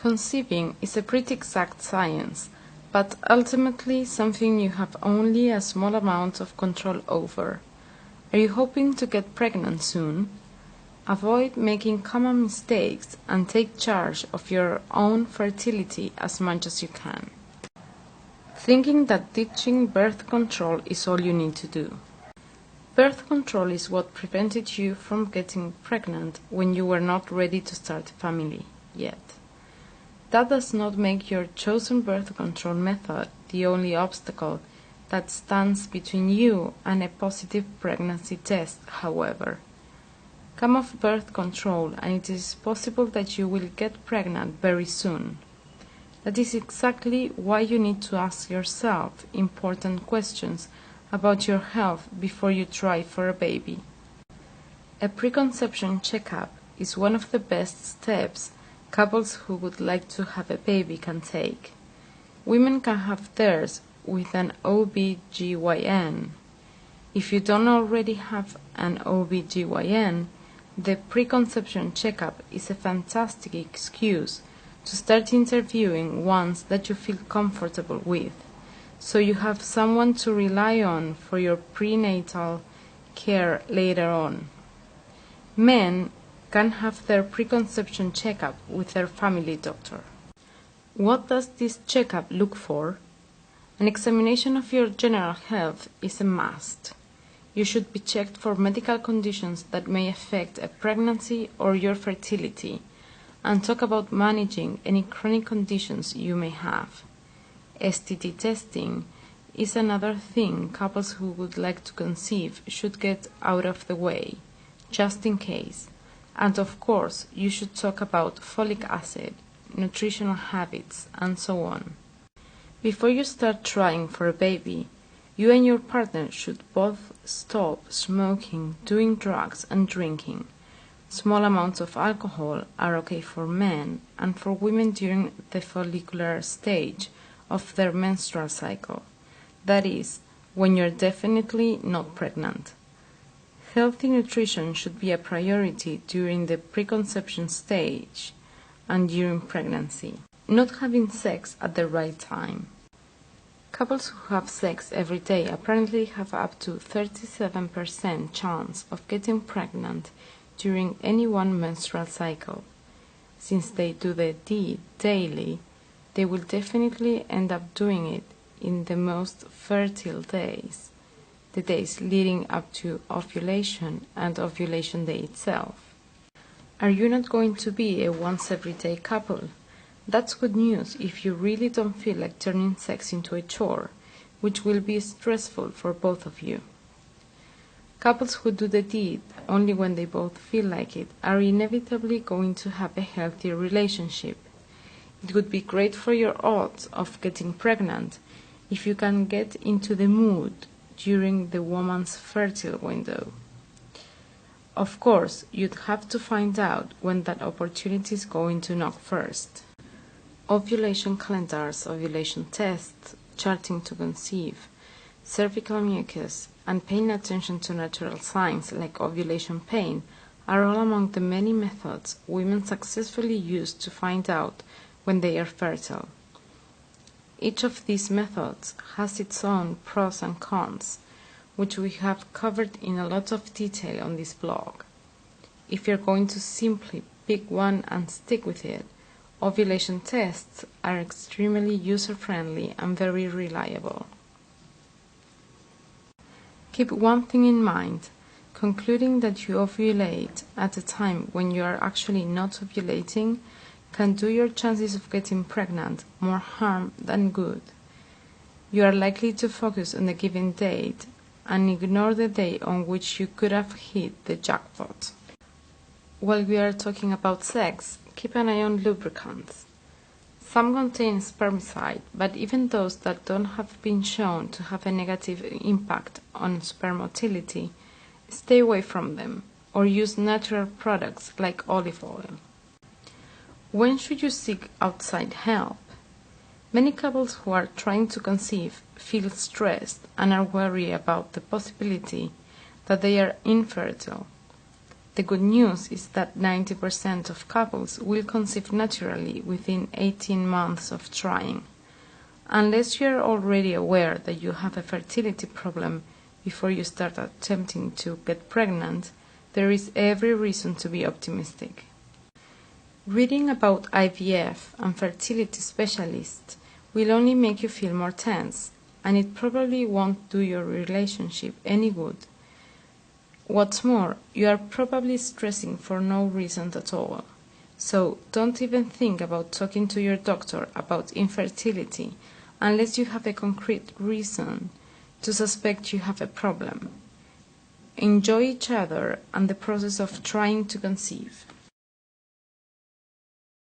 Conceiving is a pretty exact science, but ultimately something you have only a small amount of control over. Are you hoping to get pregnant soon? Avoid making common mistakes and take charge of your own fertility as much as you can. Thinking that ditching birth control is all you need to do. Birth control is what prevented you from getting pregnant when you were not ready to start a family yet. That does not make your chosen birth control method the only obstacle that stands between you and a positive pregnancy test, however. Come off birth control and it is possible that you will get pregnant very soon. That is exactly why you need to ask yourself important questions about your health before you try for a baby. A preconception checkup is one of the best steps couples who would like to have a baby can take. Women can have theirs with an OB/GYN. If you don't already have an OB/GYN, the preconception checkup is a fantastic excuse to start interviewing ones that you feel comfortable with, so you have someone to rely on for your prenatal care later on. Men can have their preconception checkup with their family doctor. What does this checkup look for? An examination of your general health is a must. You should be checked for medical conditions that may affect a pregnancy or your fertility, and talk about managing any chronic conditions you may have. STD testing is another thing couples who would like to conceive should get out of the way, just in case. And of course, you should talk about folic acid, nutritional habits, and so on. Before you start trying for a baby, you and your partner should both stop smoking, doing drugs, and drinking. Small amounts of alcohol are okay for men and for women during the follicular stage of their menstrual cycle. That is, when you're definitely not pregnant. Healthy nutrition should be a priority during the preconception stage and during pregnancy. Not having sex at the right time. Couples who have sex every day apparently have up to 37% chance of getting pregnant during any one menstrual cycle. Since they do the deed daily, they will definitely end up doing it in the most fertile days, the days leading up to ovulation and ovulation day itself. Are you not going to be a once every day couple? That's good news if you really don't feel like turning sex into a chore, which will be stressful for both of you. Couples who do the deed only when they both feel like it are inevitably going to have a healthier relationship. It would be great for your odds of getting pregnant if you can get into the mood during the woman's fertile window. Of course, you'd have to find out when that opportunity is going to knock first. Ovulation calendars, ovulation tests, charting to conceive, cervical mucus, and paying attention to natural signs like ovulation pain are all among the many methods women successfully use to find out when they are fertile. Each of these methods has its own pros and cons, which we have covered in a lot of detail on this blog. If you're going to simply pick one and stick with it, ovulation tests are extremely user-friendly and very reliable. Keep one thing in mind: concluding that you ovulate at a time when you are actually not ovulating can do your chances of getting pregnant more harm than good. You are likely to focus on the given date and ignore the day on which you could have hit the jackpot. While we are talking about sex, keep an eye on lubricants. Some contain spermicide, but even those that don't have been shown to have a negative impact on sperm motility, stay away from them, or use natural products like olive oil. When should you seek outside help? Many couples who are trying to conceive feel stressed and are worried about the possibility that they are infertile. The good news is that 90% of couples will conceive naturally within 18 months of trying. Unless you are already aware that you have a fertility problem before you start attempting to get pregnant, there is every reason to be optimistic. Reading about IVF and fertility specialists will only make you feel more tense, and it probably won't do your relationship any good. What's more, you are probably stressing for no reason at all. So don't even think about talking to your doctor about infertility unless you have a concrete reason to suspect you have a problem. Enjoy each other and the process of trying to conceive.